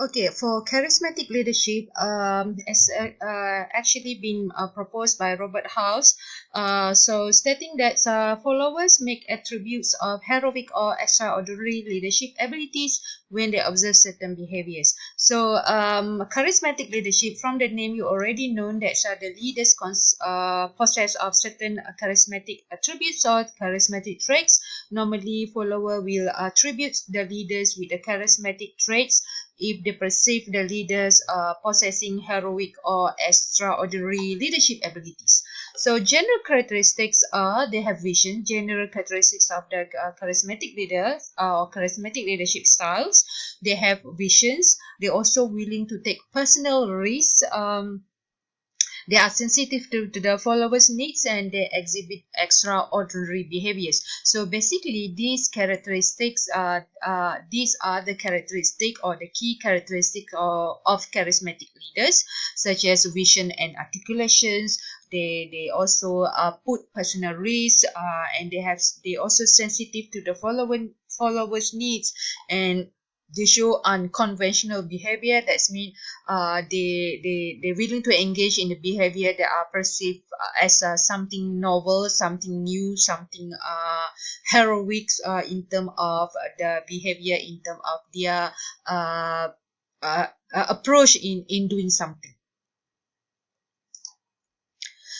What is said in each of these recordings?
Okay, for charismatic leadership, has actually been proposed by Robert House. So stating that followers make attributes of heroic or extraordinary leadership abilities when they observe certain behaviors. So charismatic leadership, from the name you already know that the leaders possess of certain charismatic attributes or charismatic traits. Normally, follower will attribute the leaders with the charismatic traits if they perceive the leaders possessing heroic or extraordinary leadership abilities. So general characteristics are they have vision. General characteristics of the charismatic leaders or charismatic leadership styles. They have visions. They're also willing to take personal risks. They are sensitive to the followers' needs and they exhibit extraordinary behaviors. So basically, these are the characteristic or the key characteristic of charismatic leaders, such as vision and articulations. They also put personal risks and they also sensitive to the followers' needs, and they show unconventional behavior. That's mean they're willing to engage in the behavior that are perceived as something novel, something new, something heroic in terms of the behavior, in terms of their approach in doing something.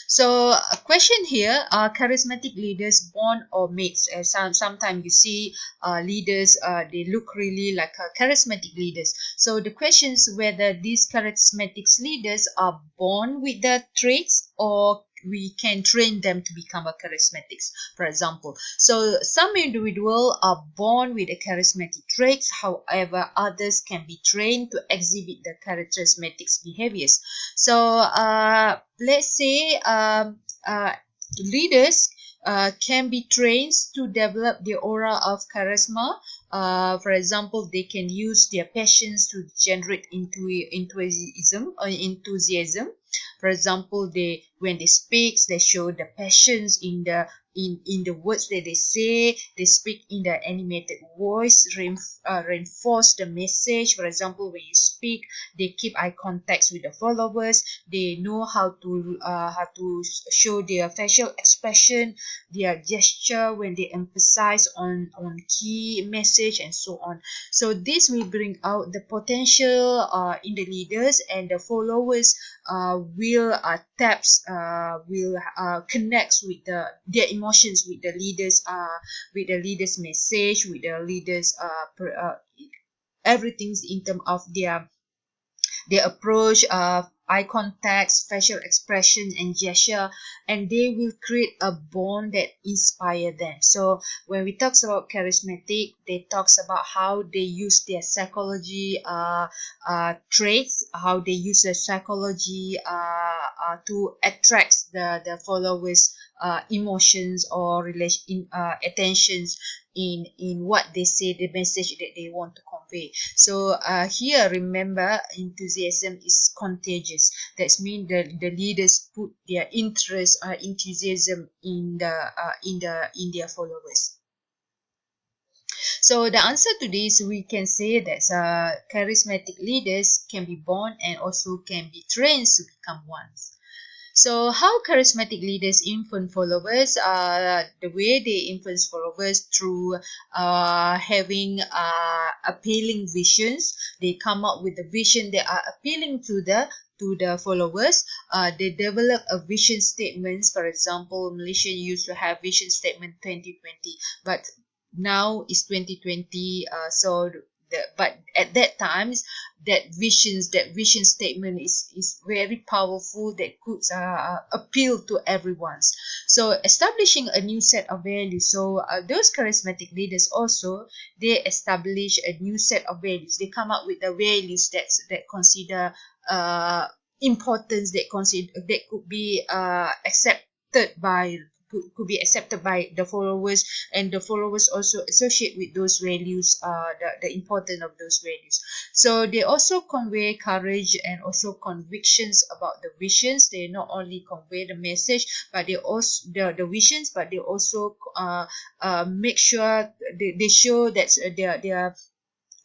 So a question here, are charismatic leaders born or made? Sometimes you see leaders, they look really like charismatic leaders. So the question is whether these charismatic leaders are born with the traits or we can train them to become a charismatics, for example. So some individuals are born with the charismatic traits, however others can be trained to exhibit the charismatic behaviors. So let's say leaders can be trained to develop the aura of charisma. For example, they can use their passions to generate enthusiasm. For example, when they speak, they show the passions in the words that they say. They speak in the animated voice, reinforce the message. For example, when you speak, they keep eye contact with the followers. They know how to show their facial expression, their gesture when they emphasize on key message and so on. So this will bring out the potential in the leaders, and the followers will connects with their emotions with the leaders message, with the leaders everything's in terms of their approach, eye contact, facial expression, and gesture, and they will create a bond that inspire them. So when we talk about charismatic, they talks about how they use their psychology traits, how they use their psychology to attract the followers emotions or attentions in what they say, the message that they want to convey. So here, remember, enthusiasm is contagious. That means the leaders put their interest, enthusiasm in their followers. So the answer to this, we can say that charismatic leaders can be born and also can be trained to become ones. So how charismatic leaders influence followers? The way they influence followers through having appealing visions. They come up with a vision that are appealing to the followers. They develop a vision statements. For example, Malaysia used to have vision statement 2020, but now it's 2020. But at that times, that vision statement is very powerful, that could appeal to everyone. So establishing a new set of values. So those charismatic leaders also, they establish a new set of values. They come up with the values that consider importance, that could be accepted by could be accepted by the followers, and the followers also associate with those values, the importance of those values. So they also convey courage and also convictions about the visions. They not only convey the message, but they also the visions, but they also make sure they show that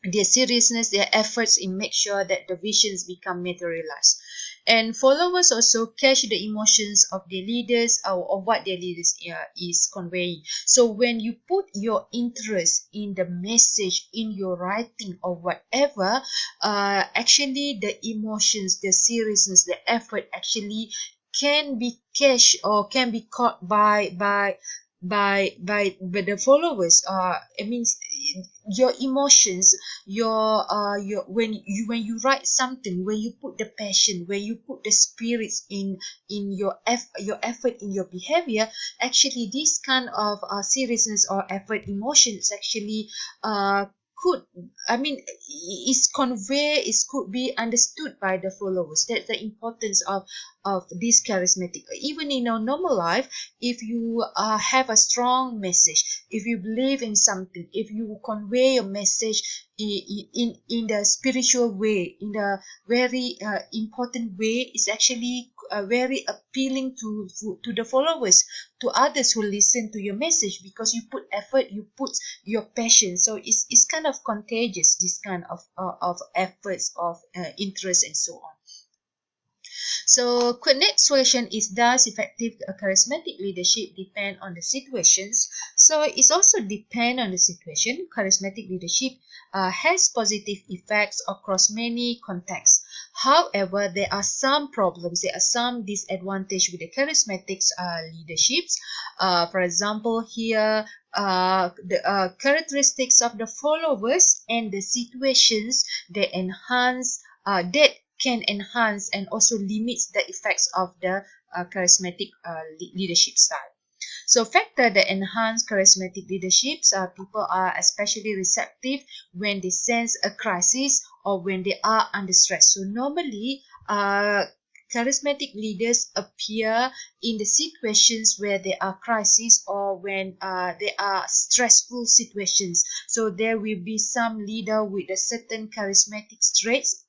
their seriousness, their efforts in make sure that the visions become materialized. And followers also catch the emotions of their leaders, or what their leaders is conveying. So when you put your interest in the message, in your writing or whatever, actually the emotions, the seriousness, the effort actually can be catch or can be caught by the followers. It means your emotions, your when you write something, when you put the passion, when you put the spirits in your effort, in your behavior, actually this kind of seriousness or effort, emotions actually could, I mean, is convey, is could be understood by the followers. That's the importance of this charismatic. Even in our normal life, if you have a strong message, if you believe in something, if you convey a message in the spiritual way, in the very important way, is actually very appealing to the followers, to others who listen to your message, because you put effort, you put your passion. So it's kind of contagious, this kind of efforts, of interest and so on. So next question is, does effective charismatic leadership depend on the situations? So it's also depend on the situation. Charismatic leadership has positive effects across many contexts. However, there are some problems, there are some disadvantages with the charismatic leaderships. For example, here the characteristics of the followers and the situations that enhance that can enhance and also limits the effects of the charismatic leadership style. So factor that enhance charismatic leaderships, people are especially receptive when they sense a crisis or when they are under stress. So normally, charismatic leaders appear in the situations where there are crises or when there are stressful situations. So there will be some leader with a certain charismatic traits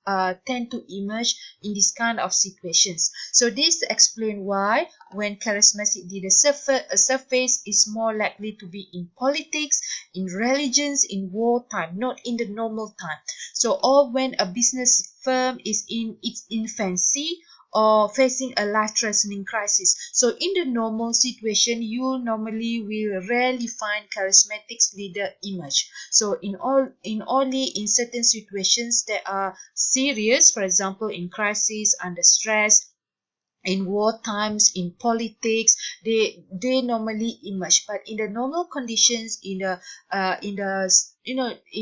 tend to emerge in this kind of situations. So this explains why when charismatic leaders surface is more likely to be in politics, in religions, in wartime, not in the normal time. So or when a business firm is in its infancy or facing a life-threatening crisis. So in the normal situation, you normally will rarely find charismatic leader emerge. So in only in certain situations that are serious, for example, in crisis, under stress, in war times, in politics, they normally emerge. But in the normal conditions, in the in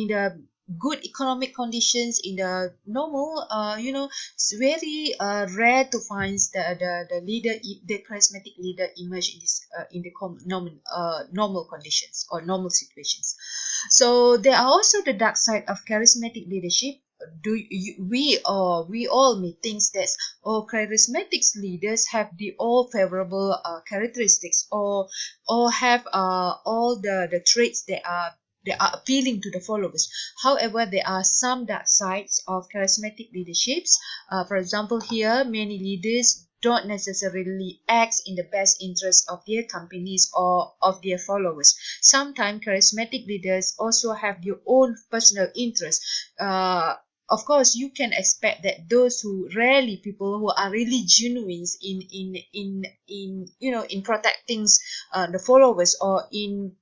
the good economic conditions, in the normal it's very rare to find the leader, the charismatic leader emerge in this in the normal conditions or normal situations. So there are also the dark side of charismatic leadership. We all may think that charismatic leaders have the all favorable characteristics, or have all the traits that are appealing to the followers. However, there are some dark sides of charismatic leaderships. For example, here many leaders don't necessarily act in the best interest of their companies or of their followers. Sometimes charismatic leaders also have their own personal interests. Of course, you can expect that those who rarely people who are really genuine in protecting the followers, or in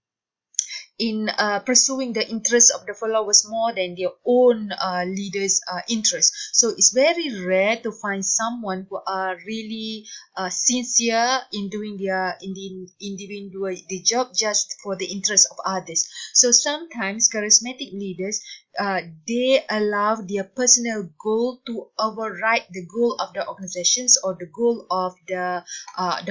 pursuing the interests of the followers more than their own leaders' interests. So it's very rare to find someone who are really sincere in doing the job just for the interest of others. So sometimes charismatic leaders, they allow their personal goal to override the goal of the organizations or the goal of the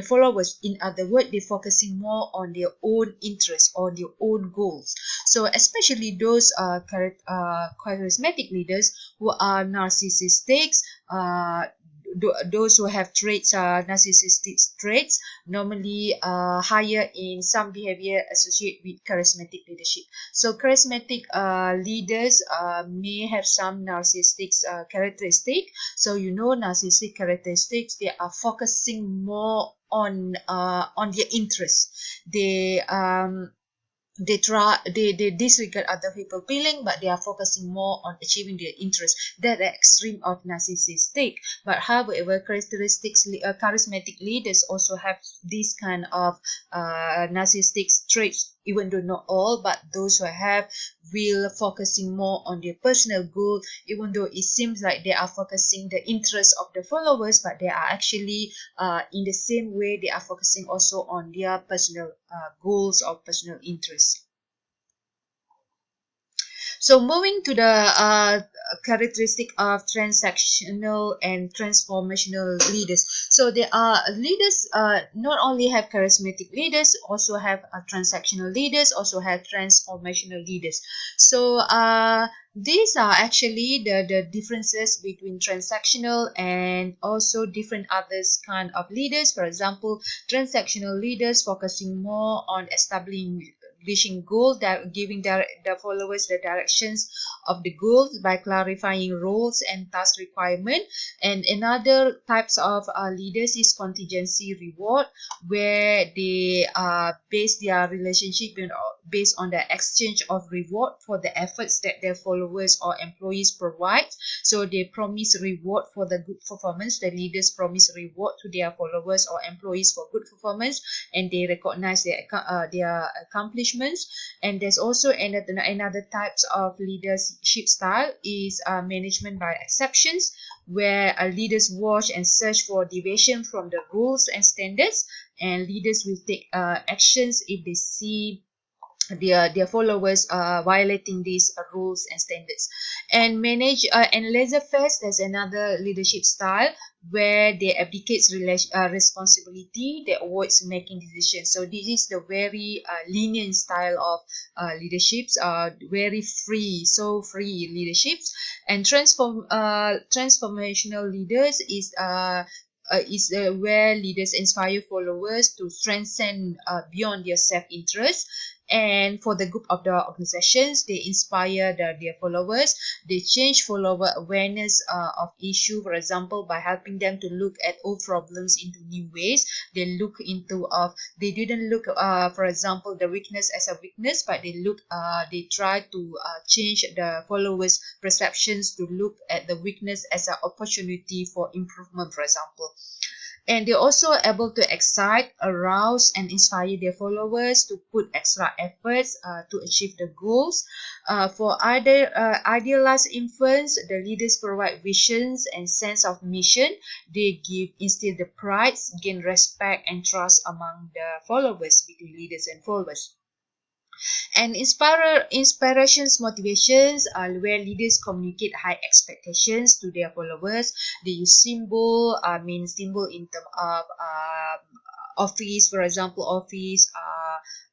followers. In other words, they're focusing more on their own interests or their own goals. So especially those charismatic leaders who are narcissistic, those who have traits, narcissistic traits, normally higher in some behavior associated with charismatic leadership. So charismatic leaders may have some narcissistic characteristic. So narcissistic characteristics, they are focusing more on their interests. They they disregard other people feeling, but they are focusing more on achieving their interest. That extreme of narcissistic. But however, charismatic leaders also have this kind of narcissistic traits, even though not all, but those who have will focusing more on their personal goal, even though it seems like they are focusing the interest of the followers, but they are actually in the same way they are focusing also on their personal goals or personal interests. So moving to the characteristic of transactional and transformational leaders. So there are leaders, not only have charismatic leaders, also have transactional leaders, also have transformational leaders. So these are actually the differences between transactional and also different others kind of leaders. For example, transactional leaders focusing more on establishing goal, that giving the followers the directions of the goals by clarifying roles and task requirement. And another types of leaders is contingency reward, where they base their relationship based on the exchange of reward for the efforts that their followers or employees provide. So they promise reward for the good performance. The leaders promise reward to their followers or employees for good performance, and they recognize their accomplishments. And there's also another types of leadership style is management by exceptions, where leaders watch and search for deviation from the rules and standards, and leaders will take actions if they see their followers violating these rules and standards. And manage and laissez-faire, there's another leadership style where they abdicates responsibility, they avoids making decisions. So this is the very lenient style of leaderships, very free, so free leaderships. And transformational leaders is where leaders inspire followers to transcend beyond their self-interest. And for the group of the organizations, they inspire their followers. They change follower awareness of issue, for example, by helping them to look at old problems into new ways. They look into they didn't look for example the weakness as a weakness, but they try to change the followers perceptions to look at the weakness as an opportunity for improvement, for example. And they're also able to excite, arouse, and inspire their followers to put extra efforts to achieve the goals. For other idealized influence, the leaders provide visions and sense of mission. They instill the pride, gain respect and trust among the followers, between leaders and followers. And inspirations, motivations are where leaders communicate high expectations to their followers. They use symbol in terms of office, for example, office,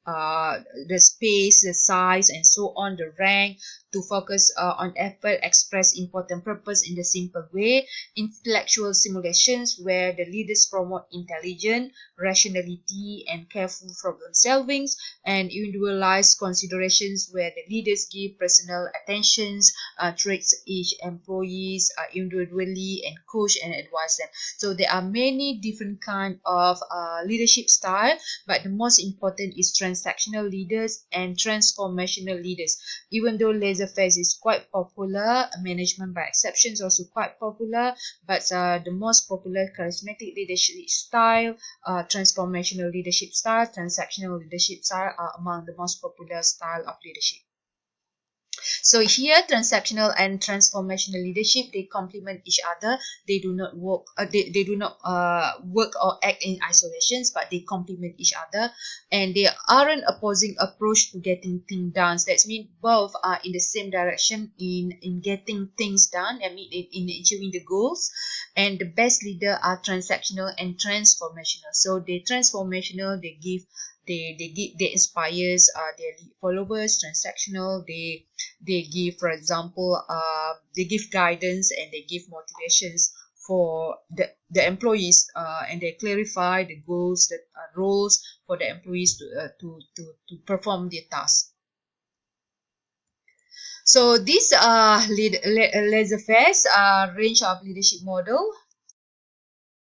the space, the size, and so on, the rank, to focus on effort, express important purpose in the simple way. Intellectual simulations, where the leaders promote intelligence, rationality, and careful problem solvings. And individualized considerations, where the leaders give personal attentions, treats each employees individually, and coach and advise them. So there are many different kind of leadership style, but the most important is transactional leaders and transformational leaders. Even though laissez-faire is quite popular, management by exception is also quite popular, but the most popular charismatic leadership style, transformational leadership style, transactional leadership style are among the most popular style of leadership. So here, transactional and transformational leadership, they complement each other. They do not work. They do not work or act in isolations, but they complement each other, and they aren't opposing approach to getting things done. That means both are in the same direction in getting things done. I mean, in achieving the goals. And the best leader are transactional and transformational. So they transformational. They inspires their followers. Transactional, they give, for example, they give guidance and they give motivations for the employees, and they clarify the goals, the roles for the employees to perform their tasks. So these laissez-faire range of leadership model.